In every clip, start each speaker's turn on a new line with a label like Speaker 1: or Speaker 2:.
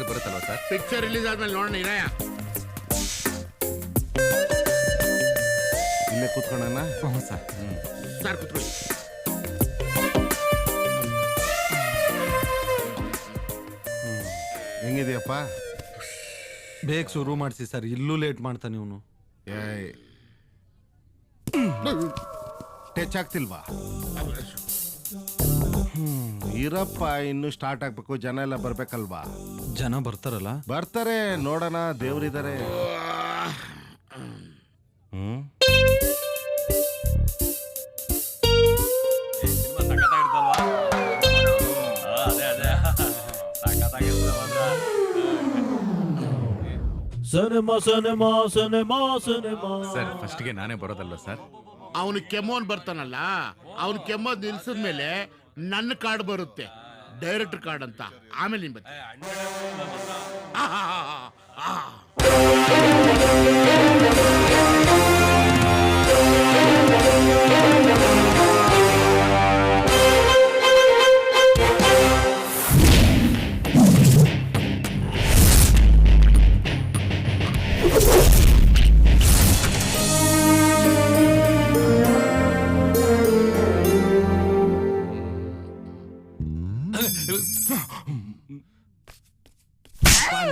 Speaker 1: ಏನಾದ್ರು ಬರುತ್ತಲ್ವಾ sir?
Speaker 2: Picture release ಆದ್ಮೇಲೆ ನೋಡೋಣ. ಇರಯ್ಯ
Speaker 3: ಇಲ್ಲೇ ಕೂತ್ಕೊಳ್ಳೋಣ.
Speaker 1: ಸರ್
Speaker 2: ಸರ್ ಕೂತ್ಕೊಳ್ಳಿ.
Speaker 3: ಹೆಂಗಿದೆಯಪ್ಪ?
Speaker 4: ಬೇಗ ಶುರು ಮಾಡಿಸಿ ಸರ್, ಇಲ್ಲೂ ಲೇಟ್ ಮಾಡ್ತಾನೆ ಇವನು.
Speaker 3: ಟಚ್ ಆಗ್ತಿಲ್ವಾ? ಇರಪ್ಪ, ಇನ್ನು ಸ್ಟಾರ್ಟ್ ಆಗ್ಬೇಕು, ಜನ ಎಲ್ಲ ಬರ್ಬೇಕಲ್ವಾ?
Speaker 4: ಜನ ಬರ್ತಾರಲ್ಲ?
Speaker 3: ಬರ್ತಾರೆ, ನೋಡೋಣ, ದೇವ್ರಿದ್ದಾರೆ.
Speaker 1: ಸರ್ ಫಸ್ಟ್ಗೆ ನಾನೇ ಬರೋದಲ್ವಾ ಸರ್?
Speaker 2: ಅವನು ಕೆಮ್ಮೋನ್ ಬರ್ತಾನಲ್ಲ, ಅವನು ಕೆಮ್ಮೋದ್ ನಿಲ್ಸಿದ್ಮೇಲೆ ನನ್ನ ಕಾರ್ಡ್ ಬರುತ್ತೆ, ಡೈರೆಕ್ಟರ್ ಕಾರ್ಡ್ ಅಂತ. ಆಮೇಲೆ ನಿಮ್ ಬಗ್ಗೆ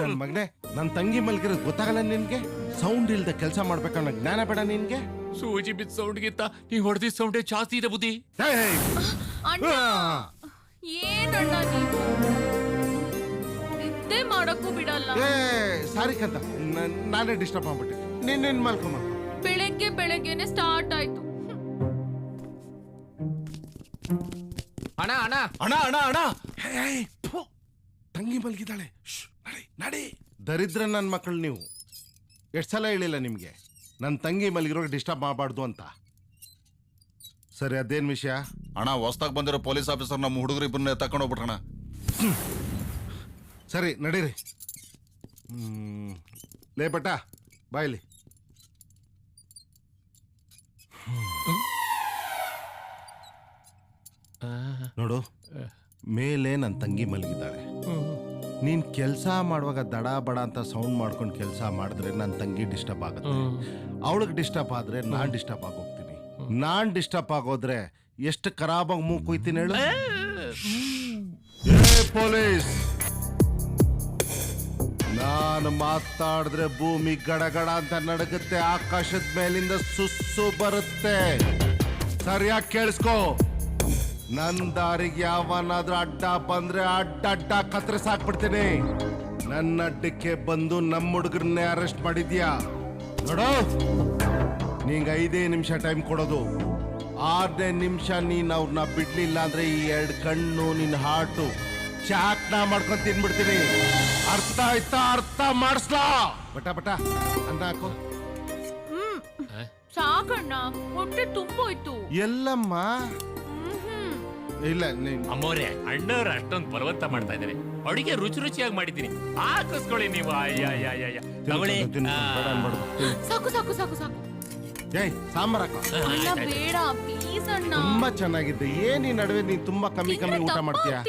Speaker 3: ನನ್ ಮಗನೇ, ನನ್ ತಂಗಿ ಮಲ್ಗಿರೋದು ಗೊತ್ತಾಗಲ್ಲ ನಿನ್ಗೆ? ಸೌಂಡ್ ಇಲ್ದೆ ಕೆಲಸ ಮಾಡ್ಬೇಕನ್ನೋ ಜ್ಞಾನ ಬೇಡ ನಿನ್ಗೆ?
Speaker 1: ಸೂಜಿ ಬಿದ್ದ ಸೌಂಡ್ಗಿಂತ ನೀ ಹೊಡೆದಿದ್ದ ಸೌಂಡೇ ಜಾಸ್ತಿ ಇದೆ ಬುದ್ಧಿ.
Speaker 5: ಏನಣ್ಣ ನೀವು ನಿದ್ದೆ ಮಾಡಕ್ಕೂ ಬಿಡಲ್ಲ.
Speaker 3: ಸಾರಿಕಂತ ನಾನೇ ಡಿಸ್ಟರ್ಬ್ ಮಾಡ್ಬಿಟ್ಟೆ. ನಿನ್ನೇನ್ ಮಲ್ಕೊಂಬ.
Speaker 5: ಬೆಳಗ್ಗೆನೆ ಸ್ಟಾರ್ಟ್ ಆಯ್ತು.
Speaker 1: ಅಣ್ಣ ಅಣ್ಣ
Speaker 4: ಅಣ್ಣ ಅಣ್ಣ ಅಣ್ಣ,
Speaker 3: ತಂಗಿ ಮಲ್ಗಿದ್ದಾಳೆ, ನಡಿ. ದರಿದ್ರ ನನ್ನ ಮಕ್ಕಳು ನೀವು. ಎಷ್ಟು ಸಲ ಹೇಳಿಲ್ಲ ನಿಮ್ಗೆ ನನ್ನ ತಂಗಿ ಮಲ್ಗಿರೋಕೆ ಡಿಸ್ಟರ್ಬ್ ಮಾಡಬಾರ್ದು ಅಂತ? ಸರಿ, ಅದೇನ್ ವಿಷಯ?
Speaker 6: ಅಣ್ಣ, ಹೊಸ್ದಾಗ್ ಬಂದಿರೋ ಪೊಲೀಸ್ ಆಫೀಸರ್ ನಮ್ಮ ಹುಡುಗರು ಇಬ್ಬರನ್ನ ತಕೊಂಡು ಹೋಗ್ಬಿಟ್ರಣ.
Speaker 3: ಸರಿ, ನಡೀರಿ. ಲೇ ಬಟ್ಟ, ಬಾಯ್ಲಿ. ನೋಡು, ಮೇಲೆ ನನ್ನ ತಂಗಿ ಮಲಗಿದ್ದಾಳೆ. ನೀನ್ ಕೆಲಸ ಮಾಡುವಾಗ ದಡ ಬಡ ಅಂತ ಸೌಂಡ್ ಮಾಡ್ಕೊಂಡು ಕೆಲಸ ಮಾಡಿದ್ರೆ ನನ್ನ ತಂಗಿ ಡಿಸ್ಟರ್ಬ್ ಆಗುತ್ತೆ. ಅವಳಿಗೆ ಡಿಸ್ಟರ್ಬ್ ಆದ್ರೆ ನಾನ್ ಡಿಸ್ಟರ್ಬ್ ಆಗೋಗ್ತೀನಿ. ನಾನ್ ಡಿಸ್ಟರ್ಬ್ ಆಗೋದ್ರೆ ಎಷ್ಟು ಖರಾಬಾಗಿ ಮೂಗು ಕುಯ್ತೀನಿ ಹೇಳು. ಪೊಲೀಸ್, ನಾನು ಮಾತಾಡಿದ್ರೆ ಭೂಮಿ ಗಡಗಡ ಅಂತ ನಡಗುತ್ತೆ, ಆಕಾಶದ ಮೇಲಿಂದ ಸುಸ್ಸು ಬರುತ್ತೆ. ಸರಿಯಾಗಿ ಕೇಳಿಸ್ಕೋ. ನನ್ ದಾರಿಗೆ ಯಾವನಾದ್ರೂ ಅಡ್ಡ ಬಂದ್ರೆ ಅಡ್ಡ ಕತ್ತರಿಸಾಕ್ಬಿಡ್ತೀನಿ. ನನ್ನ ಅಡ್ಡಕ್ಕೆ ಬಂದು ನಮ್ಮ ಹುಡುಗರನ್ನೇ ಅರೆಸ್ಟ್ ಮಾಡಿದ್ಯಾ ನೋಡು. ನಿಂಗೆ 5 ನಿಮಿಷ ಟೈಮ್ ಕೊಡೋದು. 6ನೇ ನಿಮಿಷ ನೀನ್ ಅವ್ರನ್ನ ಬಿಡ್ಲಿಲ್ಲ ಅಂದ್ರೆ ಈ 2 ಕಣ್ಣು ನಿನ್ನ ಹಾರ್ಟು ಚಾಕ್ನ ಮಾಡ್ಕೊಂಡ್ ತಿನ್ಬಿಡ್ತೀನಿ. ಅರ್ಥ ಆಯ್ತಾ? ಅರ್ಥ ಮಾಡಿಸ್ಲಾ? ಬಟ ಬಟ ಅನ್ನ ಹಾಕು.
Speaker 5: ಸಾಕಣ್ಣ, ಹೊಟ್ಟೆ ತುಂಬೋಯ್ತು.
Speaker 3: ಎಲ್ಲಮ್ಮ? ಇಲ್ಲ,
Speaker 1: ಅಮ್ಮೋರೆ, ಅಣ್ಣವ್ರು ಅಷ್ಟೊಂದು ಬಲವಂತ ಮಾಡ್ತಾ ಇದ್ದಾರೆ. ಅಡಿಗೆ ರುಚಿ ರುಚಿಯಾಗಿ ಮಾಡಿದ್ದೀನಿ, ಹಾಕಿಸ್ಕೊಳ್ಳಿ ನೀವು. ತಗೊಳ್ಳಿ.
Speaker 5: ಸಾಕು ಸಾಕು ಸಾಕು ಸಾಕು.
Speaker 3: ಏಯ್, ಸಾಂಬಾರ್ ಹಾಕೋ.
Speaker 5: ಅಣ್ಣ ಬೇಡ ಪ್ಲೀಸ್ ಅಣ್ಣ.
Speaker 3: ತುಂಬಾ ಚೆನ್ನಾಗಿದೆ. ಏನ್ ಈ ನಡುವೆ ನೀನ್ ತುಂಬಾ ಕಮ್ಮಿ ಊಟ ಮಾಡ್ತೀಯಾ?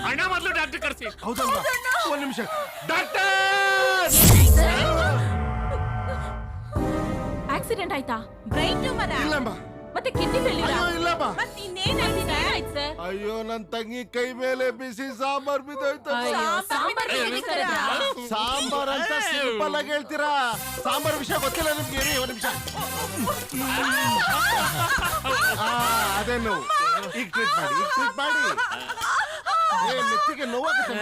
Speaker 1: ಅಣ್ಣ ಮೊದಲು ಡಾಕ್ಟರ್ ಕರ್ಸಿ.
Speaker 3: ಹೌದಲ್ವಾ? ಒಂದ್ ನಿಮಿಷ. ಡಾಕ್ಟರ್!
Speaker 5: ಆಕ್ಸಿಡೆಂಟ್ ಆಯ್ತಾ? Brain tumour?
Speaker 3: ಇಲ್ಲಮ್ಮ.
Speaker 5: ಮತ್ತೆ ಕಿಡ್ನಿ ಫೇಲ್ಯೂರ್?
Speaker 3: ಇಲ್ಲಮ್ಮ.
Speaker 5: ಮತ್ತೆ ಇನ್ನೇನಾಯ್ತು ಸರ್?
Speaker 3: ಅಯ್ಯೋ, ನನ್ ತಂಗಿ ಕೈ ಮೇಲೆ ಬಿಸಿ ಸಾಂಬಾರ್ ಬಿದ್ದೋಯ್ತು. ಸಾಂಬಾರ್ ಅಂತ ಸಿಂಪಲ್ ಆಗಿ ಹೇಳ್ತೀರಾ? ಸಾಂಬಾರ್ ವಿಷಯ ಗೊತ್ತಿಲ್ಲ ನಿಮ್ಗೆ? ಒಂದ್ ನಿಮಿಷ. ಅದೇನು ಈಗ ಟ್ರೀಟ್ ಮಾಡಿ. ಮೆತ್ತಿಗೆ ನೋವಾಗುತ್ತೆ.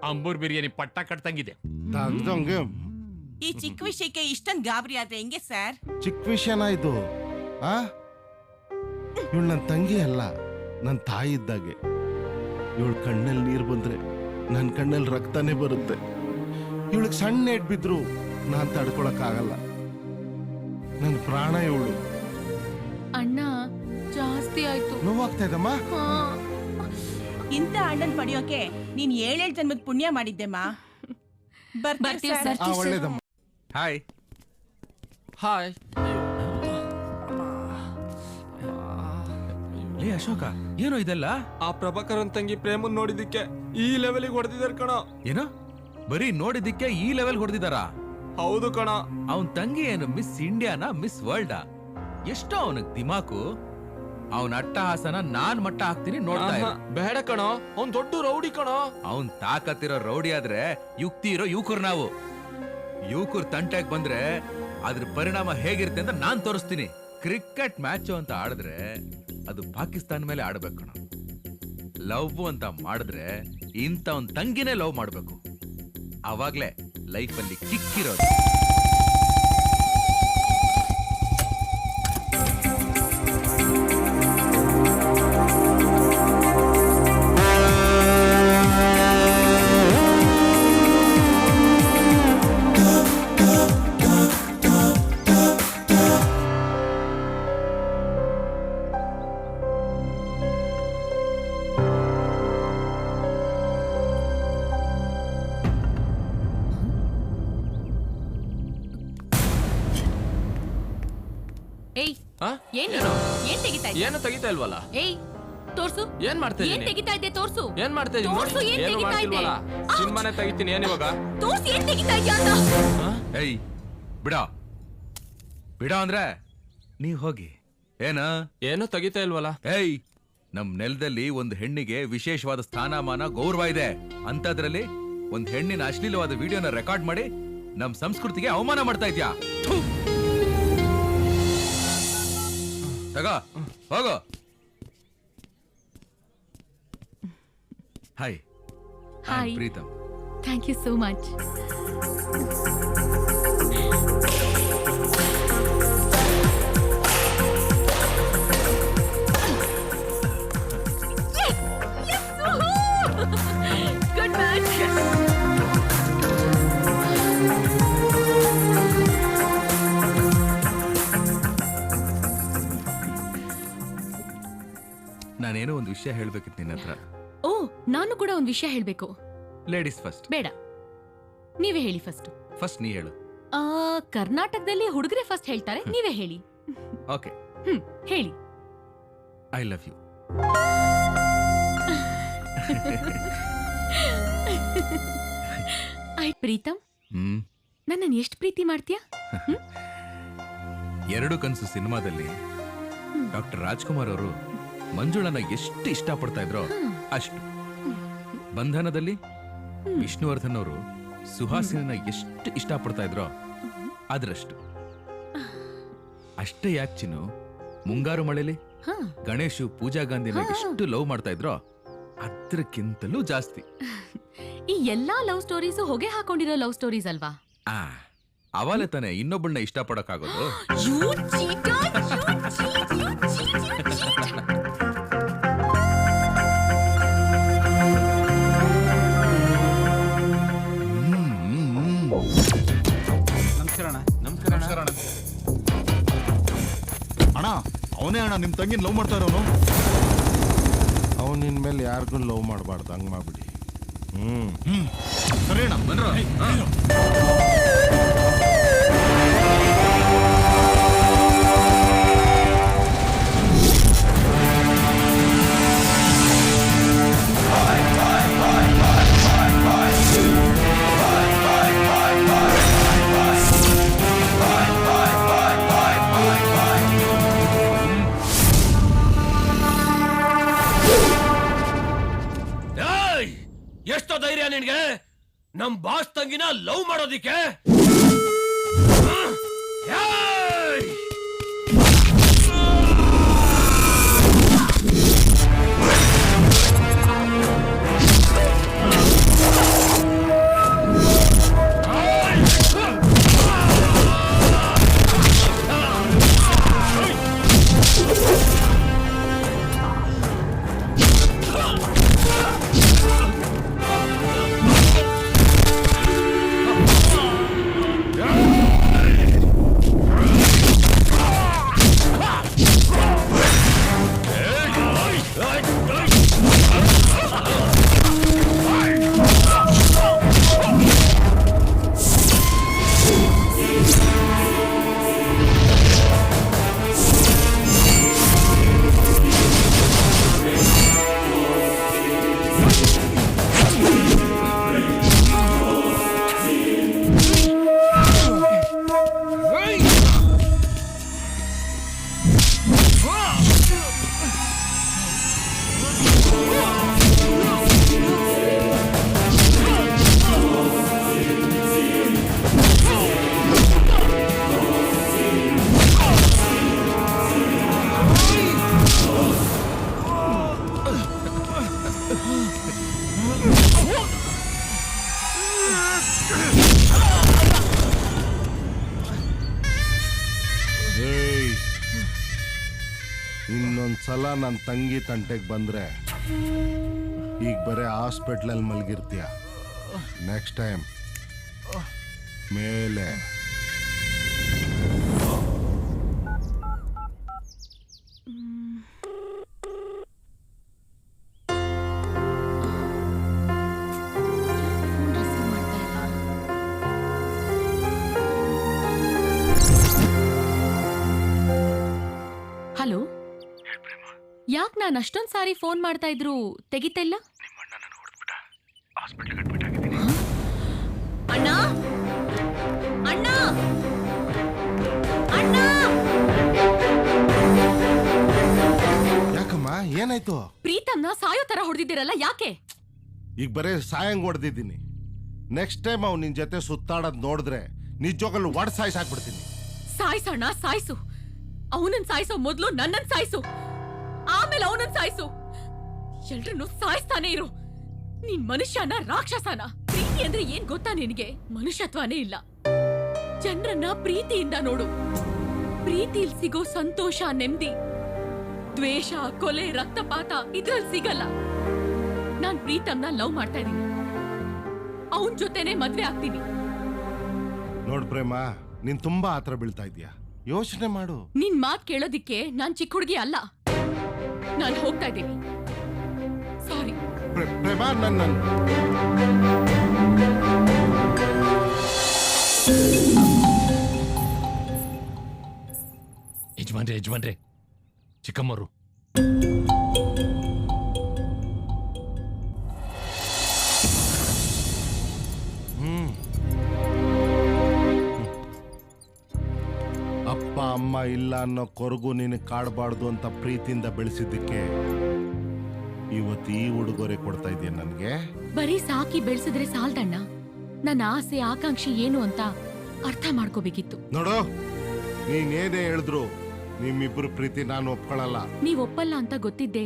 Speaker 1: ಅಂಬೂರ್ ಬಿರಿಯಾನಿ ಪಟ್ಟ ಕಟ್ತಂಗಿದೆ.
Speaker 7: ಈ ಚಿಕ್ಕ ವಿಷಯಕ್ಕೆ ಇಷ್ಟೊಂದು ಗಾಬರಿ ಆದ್ರೆ ಹೆಂಗೆ ಸರ್?
Speaker 3: ಚಿಕ್ಕ ವಿಷಯನ ಇದು? ಇವಳು ನನ್ನ ತಂಗಿ ಅಲ್ಲ, ನನ್ನ ತಾಯಿ ಇದ್ದಾಗೆ. ಇವಳು ಕಣ್ಣಲ್ಲಿ ನೀರು ಬಂದ್ರೆ ನನ್ನ ಕಣ್ಣಲ್ಲಿ ರಕ್ತನೇ ಬರುತ್ತೆ. ಇವಳಿಗೆ ಸಣ್ಣ ಏಟ್ ಬಿದ್ರು ನಾನ್ ತಡ್ಕೊಳಕ್ಕಾಗಲ್ಲ. ನನ್ನ ಪ್ರಾಣ ಇವಳು.
Speaker 5: ಅಣ್ಣ ಜಾಸ್ತಿ ಆಯ್ತು.
Speaker 3: ನೋವಾಗ್ತಾ ಇದಮ್ಮ?
Speaker 7: ಇಂಥ ಅಣ್ಣನ್ ಪಡೆಯೋಕೆ ನೀನ್ 7 ಜನ್ಮದ ಪುಣ್ಯ ಮಾಡಿದ್ದೆಮ್ಮ. ಬರ್ತೀವಿ ಸರ್.
Speaker 3: ಒಳ್ಳೇದಮ್ಮ.
Speaker 1: ಹಾಯ್.
Speaker 8: ಹಾಯ್.
Speaker 9: ಲೇ ಅಶೋಕ, ಏನೋ ಇದೆಲ್ಲ?
Speaker 8: ಆ ಪ್ರಭಾಕರನ್ ತಂಗಿ ಪ್ರೇಮನ್ ನೋಡಿದಕ್ಕೆ ಈ ಲೆವೆಲಿಗೆ ಹೊಡೆದಿದ್ದಾರೆ ಕಣ.
Speaker 9: ಏನೋ ಬರೀ ನೋಡಿದ್ದಕ್ಕೆ ಈ ಲೆವೆಲ್ ಹೊಡೆದಿದಾರ?
Speaker 8: ಹೌದು ಕಣ.
Speaker 9: ಅವನ್ ತಂಗಿ ಏನು ಮಿಸ್ ಇಂಡಿಯಾನ ಮಿಸ್ ವರ್ಲ್ಡಾ? ಎಷ್ಟೋ ಅವನಿಗೆ ದಿಮಾಕು. ಅವನ ಅಟ್ಟಹಾಸನ ನಾನ್ ಮಟ್ಟ ಹಾಕ್ತೀನಿ, ನೋಡ್ತಾ ಇರು.
Speaker 8: ಬೇಡ ಕಣ, ಅವ್ನ್ ದೊಡ್ಡ ರೌಡಿ ಕಣ.
Speaker 9: ಅವನ್ ತಾಕತ್ತಿರೋ ರೌಡಿ ಆದ್ರೆ ಯುಕ್ತಿ ಇರೋ ಯುವಕರು ನಾವು. ಯುವಕರು ತಂಟೆಗ್ ಬಂದ್ರೆ ಅದ್ರ ಪರಿಣಾಮ ಹೇಗಿರುತ್ತೆ ಅಂತ ನಾನ್ ತೋರಿಸ್ತೀನಿ. ಕ್ರಿಕೆಟ್ ಮ್ಯಾಚ್ ಅಂತ ಆಡಿದ್ರೆ ಅದು ಪಾಕಿಸ್ತಾನ ಮೇಲೆ ಆಡ್ಬೇಕು ಕಣ. ಲವ್ ಅಂತ ಮಾಡಿದ್ರೆ ಇಂಥ ಒಂದ್ ತಂಗಿನೇ ಲವ್ ಮಾಡ್ಬೇಕು. ಅವಾಗ್ಲೇ ಲೈಫಲ್ಲಿ ಕಿಕ್ಕಿರೋದು.
Speaker 5: ಏಯ್,
Speaker 8: ಆ?
Speaker 5: ಏನ್
Speaker 8: ಏನು?
Speaker 5: ಏನ್ ತೆಗಿತಾ ಇದ್ದೆ?
Speaker 8: ಏನು ತೆಗಿತಾ ಇಲ್ವಲ್ಲ?
Speaker 5: ಏಯ್, ತೋರ್ಸು.
Speaker 8: ಏನ್ ಮಾಡ್ತಾ
Speaker 5: ಏನ್
Speaker 8: ಇದೀನಿ?
Speaker 5: ತೆಗಿತಾ ಇದ್ದೆ? ತೋರ್ಸು.
Speaker 8: ಏನ್ ಮಾಡ್ತಾ ಇದೀನಿ?
Speaker 5: ತೋರ್ಸು, ಏನ್
Speaker 8: ಏನು
Speaker 5: ತೆಗಿತಾ ಇದ್ದೆ?
Speaker 8: ಮಾಡ್ತಿಲ್ವಲ್ಲ? ಸಿನಿಮಾನೇ ತೆಗಿತೀನಿ. ಏನ್ ಇವಾಗ?
Speaker 5: ತೋರ್ಸು, ಏನ್ ತೆಗಿತಾ ಇದ್ಯಾ ಅಂತ.
Speaker 9: ಏಯ್ ಬಿಡ ಬಿಡ ಅಂದ್ರೆ ನೀವ್ ಹೋಗಿ. ಏನ
Speaker 8: ಏನು ತೆಗಿತಾ ಇಲ್ವಲ್ಲ?
Speaker 9: ಏಯ್, ನಮ್ ನೆಲದಲ್ಲಿ ಒಂದು ಹೆಣ್ಣಿಗೆ ವಿಶೇಷವಾದ ಸ್ಥಾನಮಾನ ಗೌರವ ಇದೆ. ಅಂತದ್ರಲ್ಲಿ ಒಂದ್ ಹೆಣ್ಣಿನ ಅಶ್ಲೀಲವಾದ ವಿಡಿಯೋನ ರೆಕಾರ್ಡ್ ಮಾಡಿ ನಮ್ ಸಂಸ್ಕೃತಿಗೆ ಅವಮಾನ ಮಾಡ್ತಾ ಇದ್ಯಾ? ಥು! ತಗೋ, ಹೋಗೋ. Hi,
Speaker 5: hi.
Speaker 9: Preetam.
Speaker 5: Thank you so much. Good match.
Speaker 9: ನಾನೇನೋ ಒಂದು ವಿಷಯ ಹೇಳ್ಬೇಕಿತ್ತು ನಿನ್ನ ಹತ್ರ.
Speaker 5: ಓ, ನಾನು ಕೂಡ ಒಂದು ವಿಷಯ ಹೇಳ್ಬೇಕು.
Speaker 9: Ladies first.
Speaker 5: ಬೇಡ, ನೀವೇ ಹೇಳಿ ಫಸ್ಟ್.
Speaker 9: ಫಸ್ಟ್ ನೀ ಹೇಳು.
Speaker 5: ಕರ್ನಾಟಕದಲ್ಲಿ ಹುಡುಗರೇ ಫಸ್ಟ್ ಹೇಳ್ತಾರೆ, ನೀವೇ ಹೇಳಿ.
Speaker 9: ಓಕೆ,
Speaker 5: ಹೇಳಿ.
Speaker 9: I love you.
Speaker 5: ಪ್ರೀತಮ್, ನನ್ನನ್ನು ಎಷ್ಟು ಪ್ರೀತಿ ಮಾಡ್ತೀಯಾ?
Speaker 9: ಎರಡು ಕನಸು ಸಿನಿಮಾದಲ್ಲಿ ಡಾಕ್ಟರ್ ರಾಜ್ಕುಮಾರ್ ಅವರು ಮಂಜುಳನ ಎಷ್ಟು ಇಷ್ಟಪಡ್ತಾ ಇದ್ರೋ ಅಷ್ಟು. ಬಂಧನದಲ್ಲಿ ವಿಷ್ಣುವರ್ಧನ್ ಅವರು ಸುಹಾಸಿನ ಎಷ್ಟು ಇಷ್ಟಪಡ್ತಾ ಇದ್ರೋ ಅದ್ರಷ್ಟು. ಅಷ್ಟೇ ಯಾಕೆ ಚಿನ್ನು, ಮುಂಗಾರು ಮಳೆಲಿ ಗಣೇಶು ಪೂಜಾ ಗಾಂಧಿನ ಎಷ್ಟು ಲವ್ ಮಾಡ್ತಾ ಇದ್ರೋ ಅದ್ರಕ್ಕಿಂತಲೂ ಜಾಸ್ತಿ.
Speaker 5: ಈ ಎಲ್ಲಾ ಲವ್ ಸ್ಟೋರೀಸು ಹೊಗೆ ಹಾಕೊಂಡಿರೋ ಲವ್ ಸ್ಟೋರೀಸ್ ಅಲ್ವಾ?
Speaker 9: ಅವಾಲೆ ತಾನೆ ಇನ್ನೊಬ್ಬಳನ್ನ ಇಷ್ಟಪಡಕ್ಕಾಗೋದು.
Speaker 6: ನಮಸ್ಕಾರ ಅಣ್ಣ. ಅವನೇ ಅಣ್ಣ ನಿಮ್ ತಂಗಿನ ಲವ್ ಮಾಡ್ತಾ ಇರೋನು.
Speaker 3: ಅವನು ನಿನ್ ಮೇಲೆ ಯಾರಿಗೂ ಲವ್ ಮಾಡಬಾರ್ದು, ಹಂಗ್ ಮಾಡ್ಬಿಡಿ.
Speaker 6: ಸರಿ ಅಣ್ಣ, ಬನ್ರ.
Speaker 1: ಎಷ್ಟೋ ಧೈರ್ಯ ನಿನ್ಗೆ ನಮ್ ಬಾಸ್ ತಂಗಿನ ಲವ್ ಮಾಡೋದಿಕ್ಕೆ?
Speaker 3: ಏಯ್, ಇನ್ನೊಂದ್ಸಲ ನನ್ನ ತಂಗಿ ತಂಟೆಗೆ ಬಂದ್ರೆ ಈಗ ಬರೀ ಹಾಸ್ಪಿಟ್ಲಲ್ಲಿ ಮಲಗಿರ್ತೀಯ. ನೆಕ್ಸ್ಟ್ ಟೈಮ್ ಮೇಲೆ.
Speaker 5: ಹಲೋ, ಯಾಕ್ ನಾನ್ ಅಷ್ಟೊಂದ್ ಸಾರಿ ಫೋನ್ ಮಾಡ್ತಾ ಇದ್ರು ತೆಗಿತಾ ಇಲ್ಲ? ಅಣ್ಣ ಅಣ್ಣ ಅಣ್ಣ,
Speaker 3: ಯಾಕಮ್ಮ, ಏನಾಯ್ತು?
Speaker 5: ಪ್ರೀತಮ್ನ ಸಾಯೋ ತರ ಹೊಡೆದಿದ್ದೀರಲ್ಲ, ಯಾಕೆ?
Speaker 3: ಈಗ ಬರೀ ಸಾಯಂಗ್ ಹೊಡೆದಿದ್ದೀನಿ. ನೆಕ್ಸ್ಟ್ ಟೈಮ್ ಅವ್ನು ನಿನ್ ಜೊತೆ ಸುತ್ತಾಡೋದ್ ನೋಡಿದ್ರೆ ನಿಜವಾಗಲು ಒಡ್ ಸಾಯಿಸಾಕ್ಬಿಡ್ತೀನಿ.
Speaker 5: ಸಾಯ್ಸಣ್ಣ, ಸಾಯ್ಸು. ಅವನನ್ ಸಾಯಿಸೋ ಮೊದ್ಲು ನನ್ನನ್ ಸಾಯ್ಸು, ಆಮೇಲೆ ಅವನನ್ ಸಾಯ್ಸು. ಎಲ್ರನ್ನೂ ಸಾಯಿಸ್ತಾನೆ ಇರು. ನೀನ್ ಮನುಷ್ಯನ ರಾಕ್ಷಸನ? ಪ್ರೀತಿ ಅಂದ್ರೆ ಏನ್ ಗೊತ್ತಾ ನಿನಗೆ? ಮನುಷ್ಯತ್ವನೇ ಇಲ್ಲ. ಜನರನ್ನ ಪ್ರೀತಿಯಿಂದ ನೋಡು. ಪ್ರೀತಿಲ್ ಸಿಗೋ ಸಂತೋಷ, ನೆಮ್ಮದಿ, ದ್ವೇಷ, ಕೊಲೆ, ರಕ್ತಪಾತ ಇದ್ರಲ್ಲಿ ಸಿಗಲ್ಲ. ನಾನ್ ಪ್ರೀತಮ್ನ ಲವ್ ಮಾಡ್ತಾ ಇದೀನಿ. ಅವನ್ ಜೊತೆನೆ ಮದ್ವೆ ಆಗ್ತೀನಿ.
Speaker 3: ನೋಡ್ ಪ್ರೇಮ, ನೀನ್ ತುಂಬಾ ಆತರ ಬೀಳ್ತಾ ಇದೀಯ. ಯೋಚನೆ ಮಾಡು.
Speaker 5: ನಿನ್ ಮಾತ್ ಕೇಳೋದಿಕ್ಕೆ ನಾನ್ ಚಿಕ್ಕ ಹುಡುಗಿ ಅಲ್ಲ. ನಾನ್ ಹೋಗ್ತಾ ಇದ್ದೀನಿ. ಸಾರಿ.
Speaker 3: ಪ್ರೇಮ, ನನ್ನ
Speaker 1: ಯಜಮಾನ್ರೆ ಚಿಕ್ಕಮ್ಮರು.
Speaker 3: ಅಪ್ಪ ಅಮ್ಮ ಇಲ್ಲ ಅನ್ನೋ ಕೊರಗು ನೀನು ಕಾಡಬಾರ್ದು ಅಂತ ಪ್ರೀತಿಯಿಂದ ಬೆಳೆಸಿದ್ದಕ್ಕೆ ಇವತ್ತು ಈ ಉಡುಗೊರೆ ಕೊಡ್ತಾ ಇದೆಯಾ ನನಗೆ?
Speaker 5: ಬರೀ ಸಾಕಿ ಬೆಳೆಸಿದ್ರೆ ಸಾಲ್ದಣ್ಣ. ನನ್ನ ಆಸೆ ಆಕಾಂಕ್ಷೆ ಏನು ಅಂತ ಅರ್ಥ ಮಾಡ್ಕೋಬೇಕಿತ್ತು.
Speaker 3: ನೋಡು, ನೀನೇನೇ ಹೇಳಿದ್ರು ನಿಮ್ಮಿಬ್ರು ಪ್ರೀತಿ ನಾನು ಒಪ್ಕೊಳ್ಳಲ್ಲ.
Speaker 5: ನೀವ್ ಒಪ್ಪಲ್ಲ ಅಂತ ಗೊತ್ತಿದ್ದೆ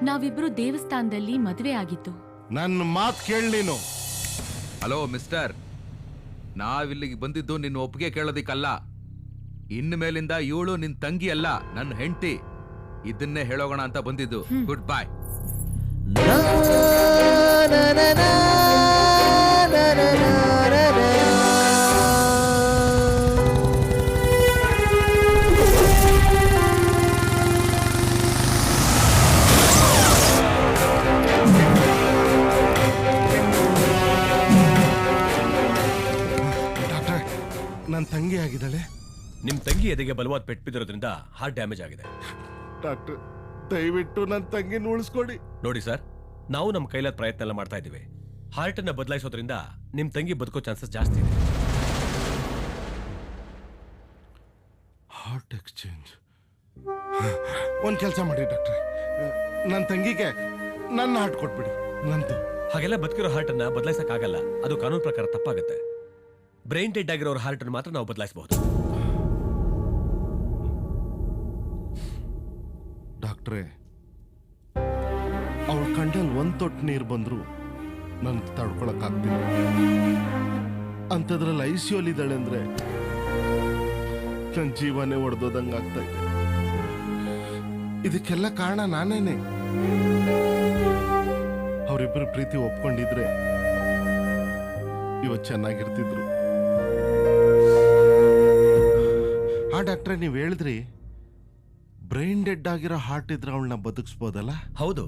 Speaker 5: ನಾವಿಬ್ರು ದೇವಸ್ಥಾನದಲ್ಲಿ ಮದ್ವೆ ಆಗಿತ್ತು.
Speaker 3: ನನ್ನ ಮಾತು ಕೇಳಿ ನೀನು.
Speaker 9: ಹಲೋ ಮಿಸ್ಟರ್, ನಾವಿಲ್ಲಿಗೆ ಬಂದಿದ್ದು ನಿನ್ನ ಒಪ್ಪಿಗೆ ಕೇಳೋದಿಕ್ಕಲ್ಲ. ಇನ್ನು ಮೇಲಿಂದ ಇವಳು ನಿನ್ ತಂಗಿ ಅಲ್ಲ, ನನ್ನ ಹೆಂಡತಿ. ಇದನ್ನೇ ಹೇಳೋಗೋಣ ಅಂತ ಬಂದಿದ್ದು. ಗುಡ್ ಬಾಯ್.
Speaker 3: ಡಾಕ್ಟರ್, ನನ್ನ ತಂಗಿ ಆಗಿದ್ದಾಳೆ.
Speaker 10: ನಿಮ್ ತಂಗಿ ಎದೆಗೆ ಬಲವಾದ ಪೆಟ್ಟು ಬಿದ್ದಿರೋದ್ರಿಂದ ಹಾರ್ಟ್ ಡ್ಯಾಮೇಜ್ ಆಗಿದೆ.
Speaker 3: ಡಾಕ್ಟರ್, ದಯವಿಟ್ಟು ನನ್ನ ತಂಗಿನ ಉಳಿಸ್ಕೊಡಿ.
Speaker 10: ನೋಡಿ ಸರ್, ನಾವು ನಮ್ಮ ಕೈಲಾದ ಪ್ರಯತ್ನ ಎಲ್ಲ ಮಾಡ್ತಾ ಇದ್ದೀವಿ. ಹಾರ್ಟ್ ಅನ್ನ ಬದಲಾಯಿಸೋದ್ರಿಂದ ನಿಮ್ ತಂಗಿ ಬದುಕೋ ಚಾನ್ಸಸ್ ಜಾಸ್ತಿ ಇದೆ.
Speaker 3: Heart exchange. ಒಂದ್ ಕೆಲಸ ಮಾಡಿ ಡಾಕ್ಟರ್, ನನ್ನ ತಂಗಿಗೆ ನನ್ನ ಹಾರ್ಟ್ ಕೊಟ್ಬಿಡಿ. ನಂದು
Speaker 10: ಹಾಗೆಲ್ಲ ಬದುಕಿರೋ ಹಾರ್ಟ್ ಅನ್ನ ಬದಲಾಯಿಸಕ್ ಆಗಲ್ಲ. ಅದು ಕಾನೂನು ಪ್ರಕಾರ ತಪ್ಪಾಗುತ್ತೆ. ಬ್ರೈನ್ ಡೆಡ್ ಆಗಿರೋ ಹಾರ್ಟ್ ಅನ್ನು ಮಾತ್ರ ನಾವು ಬದಲಾಯಿಸಬಹುದು.
Speaker 3: ಡಾಕ್ಟ್ರೇ, ಅವಳ ಕಣ್ಣಲ್ಲಿ ಒಂದ್ ತೊಟ್ಟು ನೀರು ಬಂದ್ರು ನನ್ ತಡ್ಕೊಳಕ್ ಆಗ್ತಿಲ್ಲ. ಅಂತದ್ರಲ್ಲಿ ಐಸಿಯೋಲ್ ಇದ್ದಾಳೆ ಅಂದ್ರೆ ನನ್ನ ಜೀವನೇ ಒಡೆದೋದಂಗ ಆಗ್ತಾ ಇದೆ. ಇದಕ್ಕೆಲ್ಲ ಕಾರಣ ನಾನೇನೆ. ಅವರಿಬ್ಬರು ಪ್ರೀತಿ ಒಪ್ಕೊಂಡಿದ್ರೆ ಇವತ್ತು ಚೆನ್ನಾಗಿರ್ತಿದ್ರು. ಆ ಡಾಕ್ಟ್ರೆ, ನೀವ್ ಹೇಳಿದ್ರಿ ಬ್ರೈನ್ ಡೆಡ್ ಆಗಿರೋ ಹಾರ್ಟ್ ಇದ್ರೆ ಅವಳನ್ನ ಬದುಕಿಸ್ಬೋದಲ್ಲ?
Speaker 10: ಹೌದು.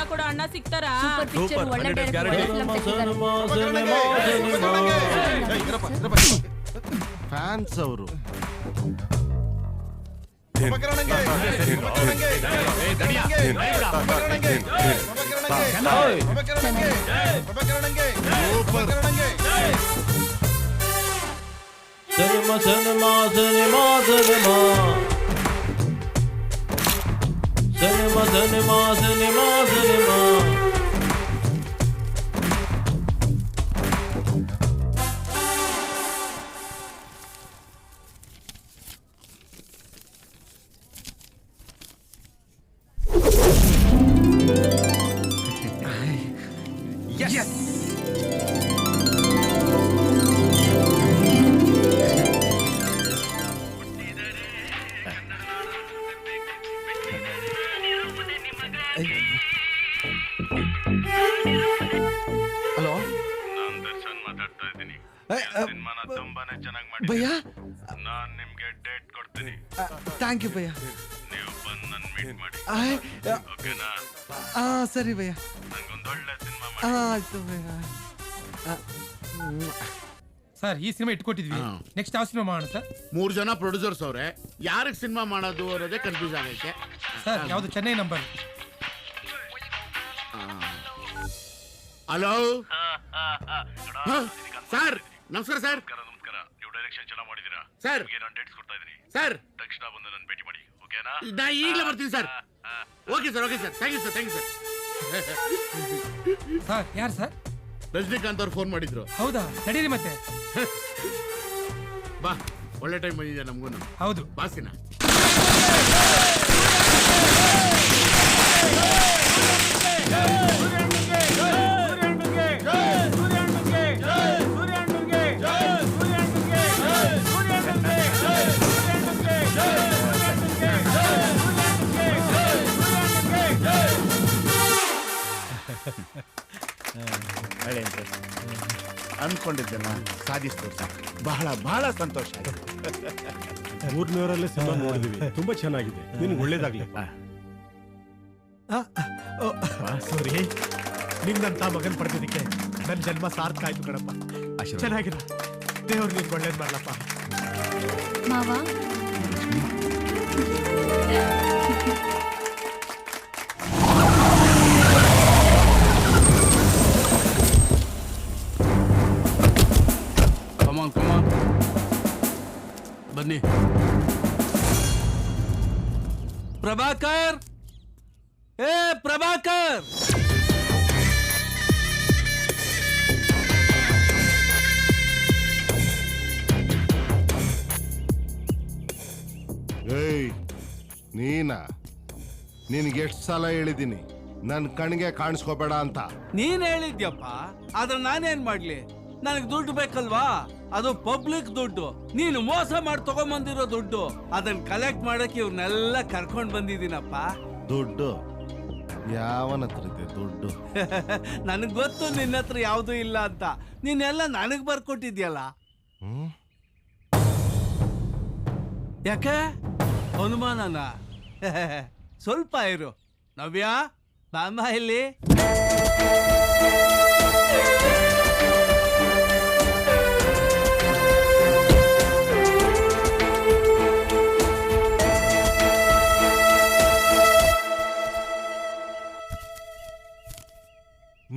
Speaker 7: ಮಜಾ ಕೊಡೋ ಅಣ್ಣ ಸಿಗ್ತಾರಾ?
Speaker 10: ಸೂಪರ್, 100
Speaker 3: ಫ್ಯಾನ್ಸ್ ಅವರು.
Speaker 4: ಹಲೋ
Speaker 11: ನಾನ್ ದರ್ಶನ್ ಮಾತಾಡ್ತಾ ಇದ್ದೀನಿ. ಸಿನಿಮಾನ ತುಂಬಾನೇ ಚೆನ್ನಾಗಿ
Speaker 4: ಭಯ್ಯ
Speaker 11: ಮಾಡಿದ್ದೀನಿ. ನಾನ್ ನಿಮ್ಗೆ ಡೇಟ್ ಕೊಡ್ತೀನಿ.
Speaker 4: ಥ್ಯಾಂಕ್ ಯು ಭಯ್ಯ.
Speaker 11: ನೀವು ಬಂದು ನನ್ನ ಮೀಟ್ ಮಾಡಿ, ಓಕೆನಾ?
Speaker 4: ಸರಿ ಭಯ್ಯ.
Speaker 11: ನಂಗೊಂದೊಳ್ಳೆ ಸಿನಿಮಾ ಮಾಡಿ.
Speaker 4: ಆಯ್ತು ಭಯ್ಯ.
Speaker 8: ಸರ್ ಈ ಸಿನಿಮಾ ಇಟ್ಕೊಟ್ಟಿದ್ವಿ,
Speaker 2: ಹಾ.
Speaker 8: ನೆಕ್ಸ್ಟ್ ಯಾವ ಸಿನಿಮಾ ಮಾಡೋಣ ಸರ್?
Speaker 2: 3 ಜನ ಪ್ರೊಡ್ಯೂಸರ್ಸ್ ಅವ್ರೆ, ಯಾರಿಗೆ ಸಿನಿಮಾ ಮಾಡೋದು ಅನ್ನೋದೇ ಕನ್ಫ್ಯೂಸ್ ಆಗೈತೆ.
Speaker 8: ಸರ್ ಯಾವ್ದು ಚೆನ್ನೈ ನಂಬರ್?
Speaker 2: ಹಲೋ ಸರ್, ನಮಸ್ಕಾರ ಸರ್.
Speaker 11: ನಮಸ್ಕಾರ. ನೀವು ಡೈರೆಕ್ಷನ್ ಚೆನ್ನಾಗಿ ಮಾಡಿದೀರಾ
Speaker 2: ಸರ್.
Speaker 11: ನಿಮಗೆ ನಾನು ಡೇಟ್ಸ್ ಕೊಡ್ತಾ ಇದ್ದೀನಿ.
Speaker 2: ಸರ್
Speaker 11: ತಕ್ಷಣ ಬಂದು ನನ್ನ ಭೇಟಿ ಮಾಡಿ, ಓಕೆನಾ?
Speaker 2: ನಾ ಈಗಲೇ ಬರ್ತೀನಿ sir. Okay sir, okay sir, thank you sir, thank you sir.
Speaker 8: Sir ಯಾರು ಸರ್?
Speaker 2: ರಜನಿಕಾಂತ್ ಅವ್ರು ಫೋನ್ ಮಾಡಿದ್ರು.
Speaker 8: ಹೌದಾ, ನಡೀರಿ ಮತ್ತೆ.
Speaker 2: ಬಾ, ಒಳ್ಳೆ ಟೈಮ್ ಬಂದಿದೆ ನಮಗೂ.
Speaker 8: ಹೌದು,
Speaker 2: ಬಾಸಿನ
Speaker 12: ಅನ್ಕೊಂಡಿದ್ದೆಲ್ಲ ಸಾಧಿಸ್ಬೋದು ಸರ್. ಬಹಳ ಬಹಳ ಸಂತೋಷ ಆಗಿದೆ.
Speaker 10: 300ರಲ್ಲೇ ಸಿನಿಮಾ ನೋಡಿದ್ವಿ, ತುಂಬಾ ಚೆನ್ನಾಗಿದೆ. ನಿನ್ಗೆ ಒಳ್ಳೇದಾಗ್ಲಿ.
Speaker 12: ಸೂರಿ, ನಿನ್ನಂತ ಮಗನ್ ಪಡೆದಿದ್ದಕ್ಕೆ ನನ್ನ ಜನ್ಮ ಸಾರ್ಥಕ ಆಯ್ತು ಕಣಪ್ಪ. ಚೆನ್ನಾಗಿರ, ದೇವ್ರು ನಿನ್ಗೆ ಒಳ್ಳೇದ್ ಮಾಡ್ಲಪ್ಪ.
Speaker 5: ಮಾವ,
Speaker 2: ಬನ್ನಿ.
Speaker 4: ಪ್ರಭಾಕರ್, ಏ ಪ್ರಭಾಕರ್.
Speaker 3: ಏಯ್, ನೀನಾ? ನಿನ್ಗೆ ಎಷ್ಟು ಸಲ ಹೇಳಿದ್ದೀನಿ ನನ್ನ ಕಣ್ಗೆ ಕಾಣಿಸ್ಕೋಬೇಡ ಅಂತ.
Speaker 4: ನೀನ್ ಹೇಳಿದ್ಯಪ್ಪ, ಆದ್ರೆ ನಾನೇನ್ ಮಾಡ್ಲಿ? ನನಗ್ ದುಡ್ಡು ಬೇಕಲ್ವಾ? ಅದು ಪಬ್ಲಿಕ್ ದುಡ್ಡು. ನೀನು ಮೋಸ ಮಾಡಿ ತಗೊಂಬಂದಿರೋ ದುಡ್ಡು. ಅದನ್ನ ಕಲೆಕ್ಟ್ ಮಾಡಕ್ಕೆ ಇವ್ರನ್ನೆಲ್ಲ ಕರ್ಕೊಂಡ್ ಬಂದಿದ್ದೀನಪ್ಪ.
Speaker 3: ದುಡ್ಡು ಯಾವನ ಹತ್ರ ಇದೆ ದುಡ್ಡು?
Speaker 4: ನನಗ್ ಗೊತ್ತು ನಿನ್ನ ಹತ್ರ ಯಾವ್ದು ಇಲ್ಲ ಅಂತ. ನೀನೆಲ್ಲ ನನಗ್ ಬರ್ಕೊಟ್ಟಿದ್ಯಲ್ಲ. ಯಾಕೆ ಅನುಮಾನನ? ಸ್ವಲ್ಪ ಇರು. ನವ್ಯ, ಬಾಮ್ಮ ಇಲ್ಲಿ.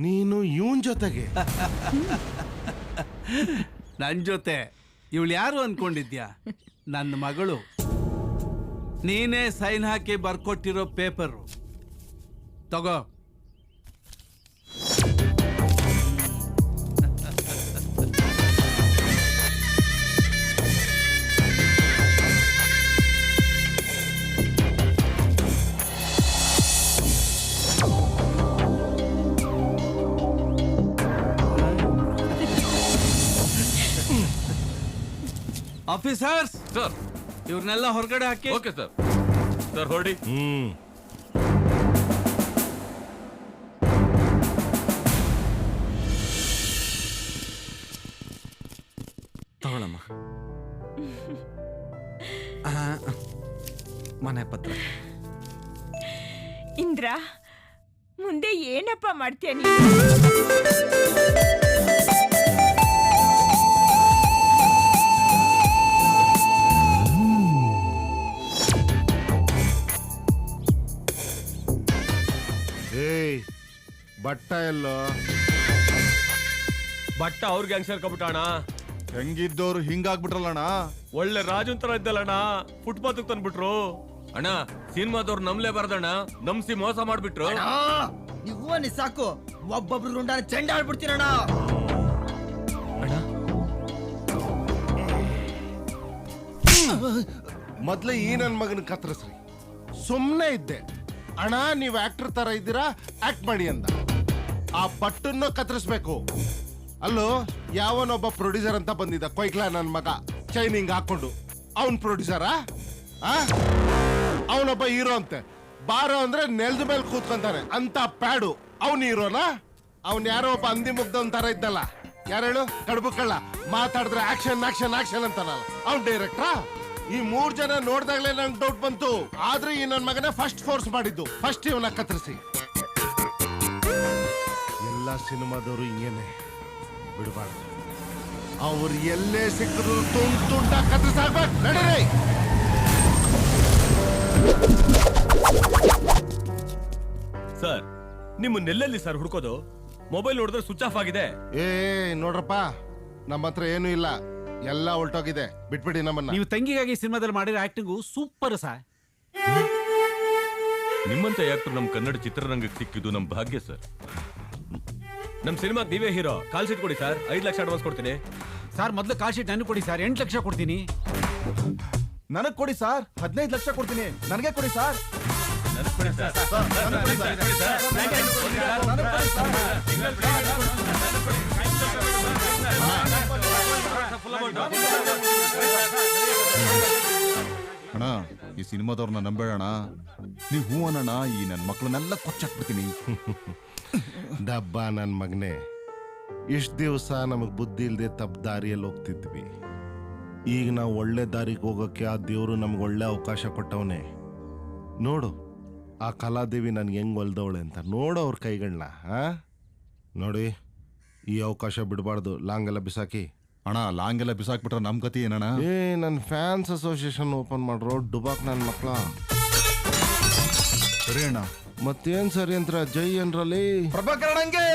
Speaker 3: ನೀನು ಇವನ್ ಜೊತೆಗೆ?
Speaker 4: ನನ್ ಜೊತೆ? ಇವಳು ಯಾರು ಅನ್ಕೊಂಡಿದ್ಯಾ? ನನ್ನ ಮಗಳು. ನೀನೇ ಸೈನ್ ಹಾಕಿ ಬರ್ಕೊಟ್ಟಿರೋ ಪೇಪರು ತಗೋ. ಆಫೀಸರ್ಸ್
Speaker 9: ಸರ್,
Speaker 4: ಇವ್ರನ್ನೆಲ್ಲ ಹೊರಗಡೆ ಹಾಕಿ.
Speaker 9: Okay sir. ಸರ್ ಹೊರಡಿ.
Speaker 4: ತಗೊಳಮ್ಮ. ಮನೆ ಪತ್ರ.
Speaker 7: ಇಂದ್ರ, ಮುಂದೆ ಏನಪ್ಪ ಮಾಡ್ತೀಯ ನೀನು?
Speaker 3: ಏಯ್ ಬಟ್ಟ ಎಲ್ಲೋ?
Speaker 10: ಬಟ್ಟ ಅವ್ರ ಗ್ಯಾಂಗ್ ಸೇರ್ಕೊಬಿಟ್ಟಣ.
Speaker 6: ಹೆಂಗಿದ್ದವ್ರು ಹಿಂಗಾಗ್ಬಿಟ್ರಲ್ಲಣ್ಣ.
Speaker 10: ಒಳ್ಳೆ ರಾಜನ್ ತರ ಇದ್ದಲ್ಲಣ್ಣ, ಫುಟ್ಪಾತ್ ತಂದ್ಬಿಟ್ರು. ಅಣ್ಣ ಸಿನಿಮಾದವ್ರು ನಮ್ಲೇ ಬರ್ದಣ್ಣ, ನಮ್ಸಿ ಮೋಸ ಮಾಡ್ಬಿಟ್ರು.
Speaker 13: ನೀವು ಸಾಕು, ಒಬ್ಬೊಬ್ರು ರುಂಡಾನ ಚೆಂಡ ಆಡ್ಬಿಡ್ತೀರಣ್ಣ.
Speaker 3: ಮೊದ್ಲೇ ಈ ನನ್ ಮಗನ ಕತ್ತರಿಸ್ರಿ. ಸುಮ್ನೆ ಇದ್ದೆ. ಅಣ್ಣ ನೀವು ಆಕ್ಟರ್ ತರ ಇದ್ದೀರಾ, ಆಕ್ಟ್ ಮಾಡಿ ಅಂದ. ಆ ಬಟ್ಟನ್ನು ಕತ್ತರಿಸ್ಬೇಕು. ಅಲ್ಲೋ ಯಾವನೊಬ್ಬ ಪ್ರೊಡ್ಯೂಸರ್ ಅಂತ ಬಂದಿದ್ದ, ಕೊಯ್ಕ್ಲಾ ನನ್ ಮಗ ಚೈನಿಂಗ್ ಹಾಕೊಂಡು. ಅವನ್ ಪ್ರೊಡ್ಯೂಸರಾ? ಅವನೊಬ್ಬ ಹೀರೋ ಅಂತೆ. ಬಾರೋ ಅಂದ್ರೆ ನೆಲದ ಮೇಲೆ ಕೂತ್ಕೊಂತಾನೆ ಅಂತ ಪ್ಯಾಡು. ಅವನ್ ಹೀರೋನಾ? ಅವನ್ ಯಾರೋ ಒಬ್ಬ ಅಂದಿ ಮುಗ್ದವನ್ ತರ ಇದ್ದಲ್ಲ, ಯಾರು ಹೇಳು? ಕಡುಬು ಕಳ್ಳ, ಮಾತಾಡಿದ್ರೆ ಆಕ್ಷನ್ ಆಕ್ಷನ್ ಆಕ್ಷನ್ ಅಂತಾನಲ್ಲ, ಅವ್ನ್ ಡೈರೆಕ್ಟ್ರಾ? ಈ 3 ಜನ ನೋಡ್ದಾಗ್ಲೇ ನಂಗೆ ಡೌಟ್ ಬಂತು. ಆದ್ರೆ ಈ ನನ್ ಮಗನೇ ಫಸ್ಟ್ ಫೋರ್ಸ್ ಮಾಡಿದ್ದು. ಫಸ್ಟ್ ಇವನ್ನ ಕತ್ತರಿಸಿ. ಎಲ್ಲ ಸಿನಿಮಾದವರು ಹಿಂಗೇನೆ, ಬಿಡಬಾರ್ದು. ಅವ್ರು ಎಲ್ಲೇ ಸಿಕ್ಕರು ತುಂಡ ಕತ್ತರಿಸಾಗ್ಬೇಕು. ನಡೀರಿ.
Speaker 10: ಸರ್ ನಿಮ್ಮನ್ನೆಲ್ಲಿ ಸರ್ ಹುಡ್ಕೋದು? ಮೊಬೈಲ್ ನೋಡಿದ್ರೆ ಸ್ವಿಚ್ ಆಫ್ ಆಗಿದೆ.
Speaker 3: ಏ ನೋಡ್ರಪ್ಪ, ನಮ್ಮ ಹತ್ರ ಏನೂ ಇಲ್ಲ, ಎಲ್ಲ ಹೊಲ್ಟೋಗಿದೆ. ಬಿಟ್ಬಿಡಿ ನಮ್ಮನ್ನ.
Speaker 4: ನೀವು ತಂಗಿಗಾಗಿ ಸಿನಿಮಾದಲ್ಲಿ ಮಾಡಿರೋ ಆಕ್ಟಿಂಗು ಸೂಪರ್ ಸರ್.
Speaker 10: ನಿಮ್ಮಂತ ಆಕ್ಟರ್ ನಮ್ ಕನ್ನಡ ಚಿತ್ರರಂಗಕ್ಕೆ ಸಿಕ್ಕಿದ್ದು ನಮ್ ಭಾಗ್ಯ ಸರ್. ನಮ್ ಸಿನಿಮಾಗ್ ನೀವೇ ಹೀರೋ. ಕಾಲ್ ಶೀಟ್ ಕೊಡಿ ಸರ್, 5 ಲಕ್ಷ ಅಡ್ವಾನ್ಸ್ ಕೊಡ್ತೀನಿ.
Speaker 4: ಸರ್ ಮೊದಲು ಕಾಲ್ ಶೀಟ್ ನನಗೆ ಕೊಡಿ ಸರ್, 8 ಲಕ್ಷ ಕೊಡ್ತೀನಿ.
Speaker 6: ನನಗ್ ಕೊಡಿ ಸರ್, 15 ಲಕ್ಷ ಕೊಡ್ತೀನಿ. ನನಗೆ ಕೊಡಿ ಸರ್. ಅಣ್ಣ ಈ ಸಿನಿಮಾದವ್ರನ್ನ ನಂಬೇಡಣ. ನೀವ್ ಹೂ ಅನ್ನೋಣ, ಈ ನನ್ ಮಕ್ಳನ್ನೆಲ್ಲ ಕೊಚ್ಚಾಕ್ಬಿಡ್ತೀನಿ.
Speaker 3: ಡಬ್ಬ ನನ್ ಮಗನೇ, ಇಷ್ಟ ದಿವಸ ನಮಗ್ ಬುದ್ಧಿ ಇಲ್ದೆ ತಪ್ಪು ದಾರಿಯಲ್ಲಿ ಹೋಗ್ತಿದ್ವಿ. ಈಗ ನಾವು ಒಳ್ಳೆ ದಾರಿಗೆ ಹೋಗೋಕೆ ಆ ದೇವ್ರು ನಮ್ಗೆ ಒಳ್ಳೆ ಅವಕಾಶ ಕೊಟ್ಟವನೇ. ನೋಡು ಆ ಕಲಾದೇವಿ ನನ್ಗೆ ಹೆಂಗ್ ಹೊಲ್ದವಳೆ ಅಂತ. ನೋಡು ಅವ್ರ ಕೈಗಳನ್ನ. ನೋಡಿ, ಈ ಅವಕಾಶ ಬಿಡಬಾರ್ದು. ಲಾಂಗ್ ಎಲ್ಲ ಬಿಸಾಕಿ.
Speaker 6: ಅಣ್ಣ ಲಾಂಗ್ ಎಲ್ಲ ಬಿಸಾಕ್ಬಿಟ್ರೆ ನಮ್ ಗತಿ ಏನಣ್ಣ?
Speaker 3: ನನ್ನ ಫ್ಯಾನ್ಸ್ ಅಸೋಸಿಯೇಷನ್ ಓಪನ್ ಮಾಡ್ರೋ ಡುಬಾಕ್ ನನ್ನ ಮಕ್ಳ.
Speaker 6: ಸರಿ ಅಣ್ಣ.
Speaker 3: ಮತ್ತೇನ್ ಸರಿ ಅಂತ ಜೈ ಅನ್ರಲ್ಲಿ.
Speaker 6: ಪ್ರಭಾಕರಣಂಗೆ